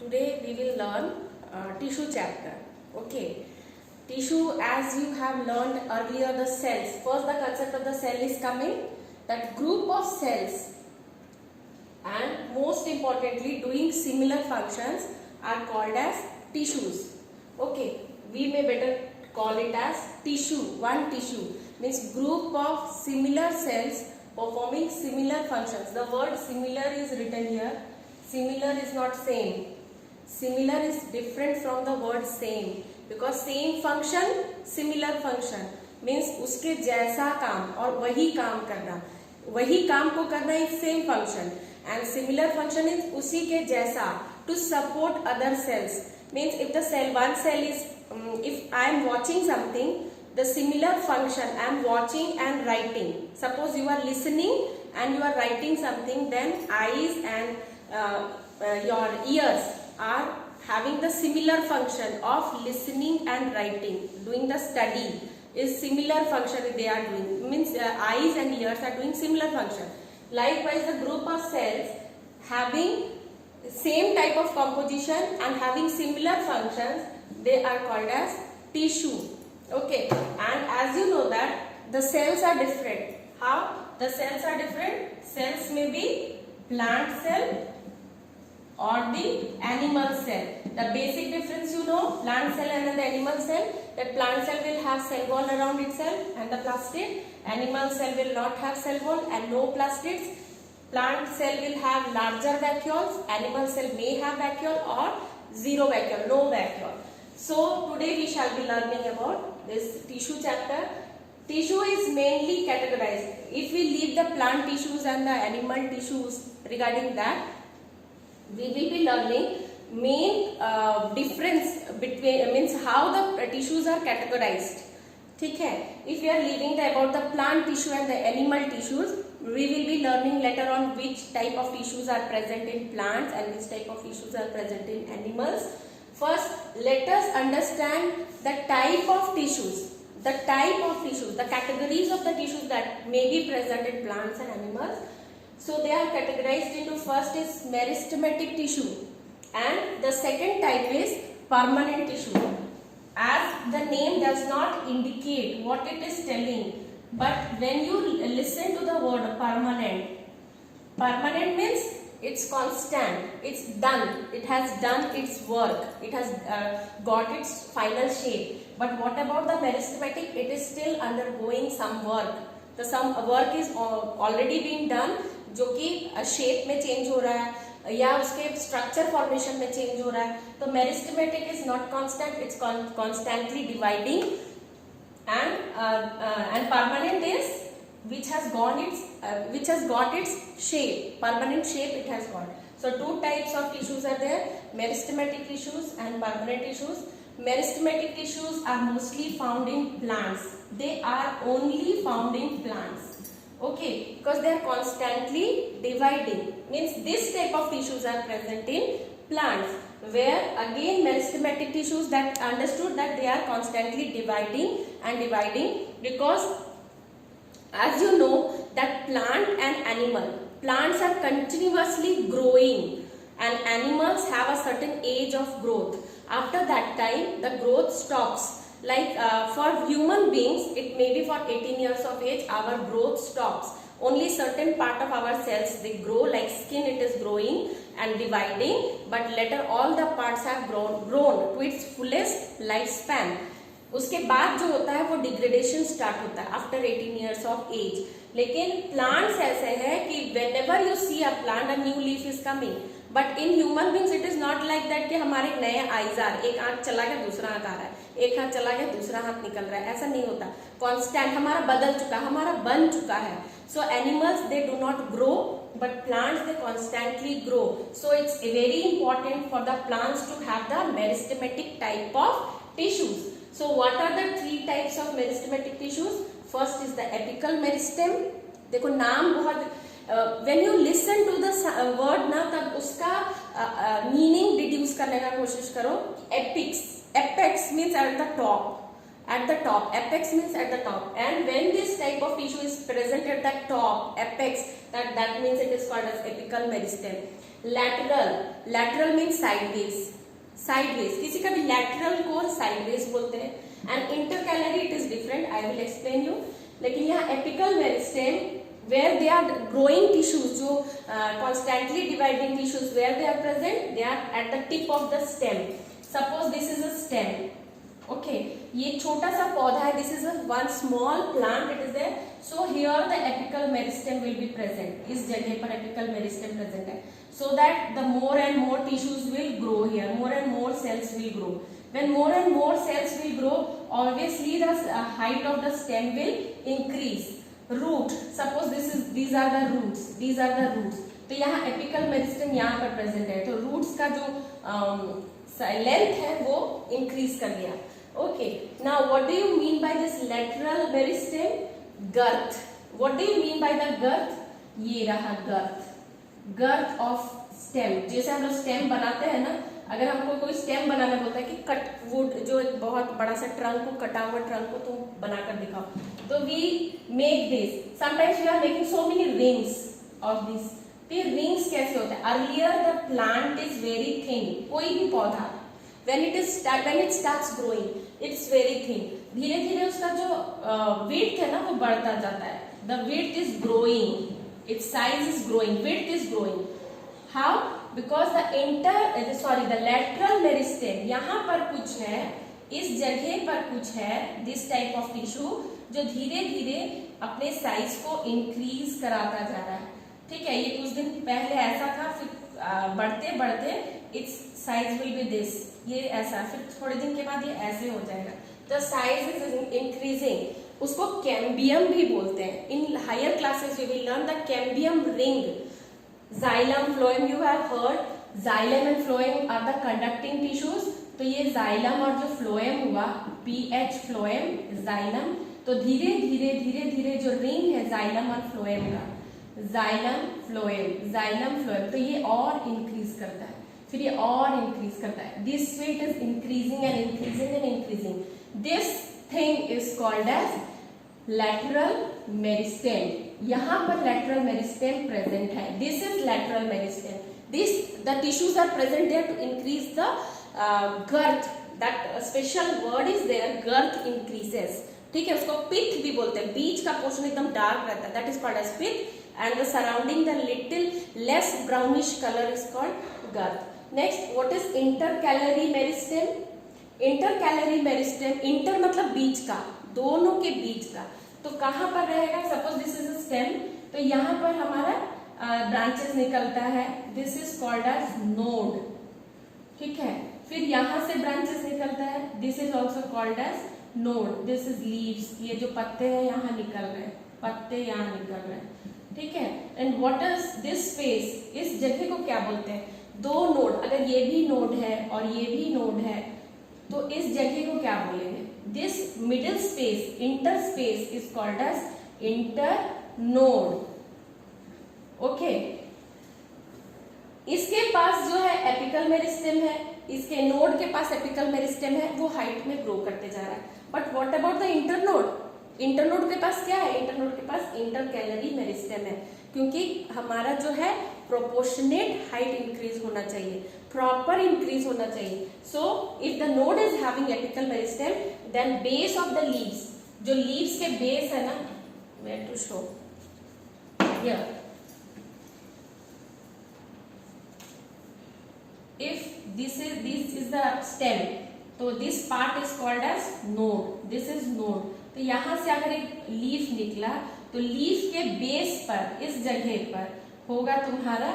Today we will learn tissue chapter. Okay. Tissue, as you have learned earlier, the cells. First the concept of the cell is coming. That group of cells and most importantly doing similar functions are called as tissues. Okay. We may better call it as tissue. One tissue means group of similar cells performing similar functions. The word similar is written here. Similar is not same. Similar is different from the word same because same function similar function means उसके जैसा काम और वही काम करना, वही काम को करना is same function and similar function is उसी के जैसा to support other cells means if the cell one cell is if I am watching something, the similar function I am watching and writing. Suppose you are listening and you are writing something, then eyes and your ears are having the similar function of listening and writing. Doing the study is similar function they are doing. Means eyes and ears are doing similar function. Likewise, the group of cells having same type of composition and having similar functions, they are called as tissue. Okay. And as you know that the cells are different. How? The cells are different. Cells may be plant cell or the animal cell. The basic difference you know, plant cell and the animal cell. That plant cell will have cell wall around itself and the plastid. Animal cell will not have cell wall and no plastids. Plant cell will have larger vacuoles. Animal cell may have vacuole or zero vacuole, no vacuole. So today we shall be learning about this tissue chapter. Tissue is mainly categorized. If we leave the plant tissues and the animal tissues regarding that, we will be learning main difference between means how the tissues are categorized. ठीक है? If we are leaving about the plant tissue and the animal tissues, we will be learning later on which type of tissues are present in plants and which type of tissues are present in animals. First, let us understand the type of tissues. The type of tissues, the categories of the tissues that may be present in plants and animals. So they are categorized into first is meristematic tissue and the second type is permanent tissue. As the name does not indicate what it is telling, but when you listen to the word permanent, permanent means it's constant, it's done, it has done its work, it has got its final shape. But what about the meristematic? It is still undergoing some work. The some work is already being done, जो कि shape में change हो रहा है या उसके structure formation में change हो रहा है. तो meristematic is not constant, it's constantly dividing and permanent is which has got its shape, permanent shape it has got. So two types of tissues are there, meristematic tissues and permanent tissues. Meristematic tissues are mostly found in plants. They are only found in plants. Okay, because they are constantly dividing. Means this type of tissues are present in plants. Where again meristematic tissues that understood that they are constantly dividing and dividing because as you know that plant and animal, plants are continuously growing and animals have a certain age of growth. After that time the growth stops. Like for human beings it may be for 18 years of age our growth stops. Only certain part of our cells they grow, like skin it is growing and dividing, but later all the parts have grown to its fullest lifespan. उसके बाद जो होता है वो degradation start होता है after 18 years of age. लेकिन plants ऐसे हैं कि whenever you see a plant a new leaf is coming, but in human beings it is not like that कि हमारे नए आइज आर, एक आंख चला गया दूसरा हाथ आ रहा है, एक हाथ चला गया दूसरा हाथ निकल रहा है, ऐसा नहीं होता. कांस्टेंट हमारा बदल चुका, हमारा बन चुका है. So animals they do not grow, but plants they constantly grow. So it's very important for the plants to have the meristematic type of tissues. So what are the three types of meristematic tissues? First is the apical meristem. देखो नाम बहुत when you listen to the word ना तब उसका meaning deduce करने का कोशिश करो. Apex means at the top. At the top, apex means at the top, and when this type of tissue is present at the top, apex, that means it is called as apical meristem. Lateral means sideways, किसी का भी lateral को sideways बोलते हैं. And intercalary it is different, I will explain you. लेकिन यहाँ apical meristem where they are growing tissues, जो constantly dividing tissues, where they are present, they are at the tip of the stem. Suppose this is a stem, okay, ये छोटा सा पौधा है, this is a one small plant, it is there. So here the apical meristem will be present, इस जगह पर apical meristem present है, so that the more and more tissues will grow here, more and more cells will grow. When more and more cells will grow, obviously the height of the stem will increase. Root, suppose these are the roots. तो यहाँ apical meristem यहाँ पर present है, तो roots का जो length है वो इंक्रीज कर दिया. Okay, now what do you mean by this lateral meristem? Girth. What do you mean by the girth? ये रहा गर्थ ऑफ स्टेम. जैसे हम लोग स्टेम बनाते हैं ना, अगर हमको कोई स्टेम बनाना बोलता है कि कट वुड, जो एक बहुत बड़ा सा ट्रंक को, कटा हुआ ट्रंक को तुम बनाकर दिखाओ, तो we make this. Sometimes we are making so many rings of this. तो रिंग्स कैसे होता है? Earlier the plant is very thin. कोई भी पौधा when it starts growing it's very thin. धीरे धीरे उसका जो width है ना वो बढ़ता जाता है. The width is growing, its size is growing, width is growing. How? Because the lateral meristem, यहाँ पर कुछ है, इस जगह पर कुछ है, this type of tissue जो धीरे धीरे अपने साइज को इंक्रीज कराता जा रहा है. ठीक है, ये कुछ दिन पहले ऐसा था, फिर बढ़ते बढ़ते it's size will be this, ये ऐसा, फिर थोड़े दिन के बाद ये ऐसे हो जाएगा. The size is increasing. उसको कैम्बियम भी बोलते हैं. In higher classes you will learn the cambium ring. Xylem, phloem, you have heard. Xylem and phloem are the conducting tissues. तो ये xylem और जो phloem हुआ, PH phloem, xylem, तो धीरे धीरे धीरे धीरे जो रिंग है xylem और phloem का, xylem phloem, तो ये और इंक्रीज करता है, फिर ये और इंक्रीज करता है. This way it is increasing and increasing and increasing. This thing is called as lateral meristem. यहाँ पर lateral meristem present है. This is lateral meristem. The tissues are present there to increase the girth. That special word is there, girth increases. ठीक है, उसको pith भी बोलते हैं. बीच का पोर्शन एकदम डार्क रहता है, that is called as pith, and the surrounding the little less brownish color is called girth. Next, what is intercalary meristem? Intercalary meristem, inter मतलब बीच का, दोनों के बीच का. तो कहाँ पर रहेगा? Suppose this is a stem, तो यहाँ पर हमारा ब्रांचेस निकलता है, this is called as node. ठीक है, फिर यहाँ से ब्रांचेस निकलता है, this is also called as node. This is leaves, ये जो पत्ते हैं यहाँ निकल रहे हैं, पत्ते यहाँ निकल रहे हैं. ठीक है, and what is this space? इस जगह को क्या बोलते हैं? दो नोड, अगर ये भी नोड है और ये भी नोड है, तो इस जगह को क्या बोलेंगे? This middle space, interspace is called as internode. Okay. इसके पास जो है एपिकल मेरिस्टेम है, इसके नोड के पास एपिकल मेरिस्टेम है, वो हाइट में ग्रो करते जा रहा है. But what about the internode? Internode के पास क्या है? इंटरनोड के पास इंटरकैलरी मेरिस्टेम है, क्योंकि हमारा जो है प्रोपोर्शनेट हाइट इंक्रीज होना चाहिए, प्रॉपर इंक्रीज होना चाहिए. So if the node is having apical meristem, then base of the leaves, जो लीव्स के बेस है ना, where to show here, if this is the stem, तो this part is called as node. This is node. तो यहां से अगर एक लीफ निकला, तो लीफ के बेस पर, इस जगह पर होगा तुम्हारा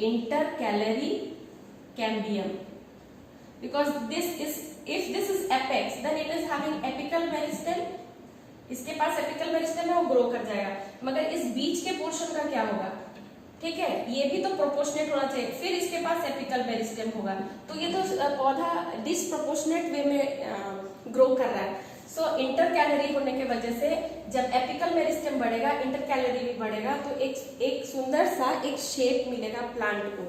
intercalary cambium. Because this is, if this is apex, then it is having apical meristem. इसके पास एपिकल मेरिस्टेम है, वो ग्रो कर जाएगा. मगर इस बीच के पोर्शन का क्या होगा? ठीक है, ये भी तो प्रोपोर्शनेट होना चाहिए. फिर इसके पास एपिकल मेरिस्टेम होगा, तो ये तो पौधा डिसप्रोपोर्शनेट वे में ग्रो कर रहा है. सो इंटरकैलरी होने के वजह से जब एपिकल मेरिस्टेम बढ़ेगा, इंटरकैलरी भी बढ़ेगा, तो एक सुंदर सा एक शेप मिलेगा प्लांट को.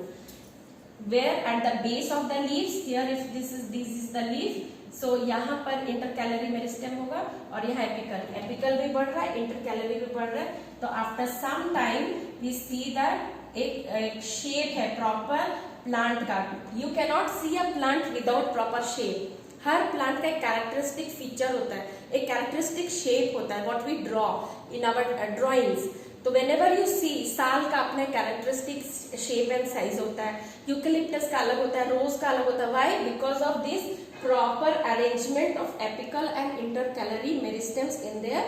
Where at the base of the leaves, here if this is the leaf, so यहाँ पर इंटरकैलरी मेरिस्टेम होगा और यहाँ एपिकल भी बढ़ रहा है, इंटरकैलरी भी बढ़ रहा है. तो after some time we see that एक शेप है प्रॉपर प्लांट का. You can not see a plant without proper shape. हर प्लांट का एक कैरेक्टरिस्टिक फीचर होता है, एक कैरेक्टरिस्टिक शेप होता है, what we draw in our drawings. तो व्हेनेवर यू सी, साल का अपने कैरेक्टरिस्टिक शेप एंड साइज होता है, यूकेलिप्टस का अलग होता है, रोज का अलग होता है. Why? Because of this proper arrangement of apical and intercalary meristems in their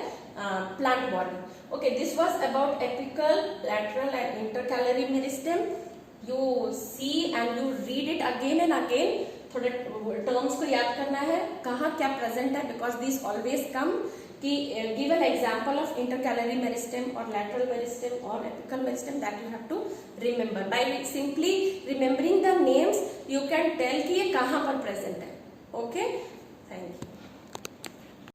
plant body. Okay, this was about apical, lateral and intercalary meristem. You see and you read it again and again. थोड़े terms को याद करना है, कहाँ क्या present है, because this always come कि give an example of intercalary meristem और लैटरल मेरिस्टेम और apical meristem, that you have to remember. By simply remembering the names you can tell कि ये कहाँ पर प्रेजेंट है. Okay, thank you.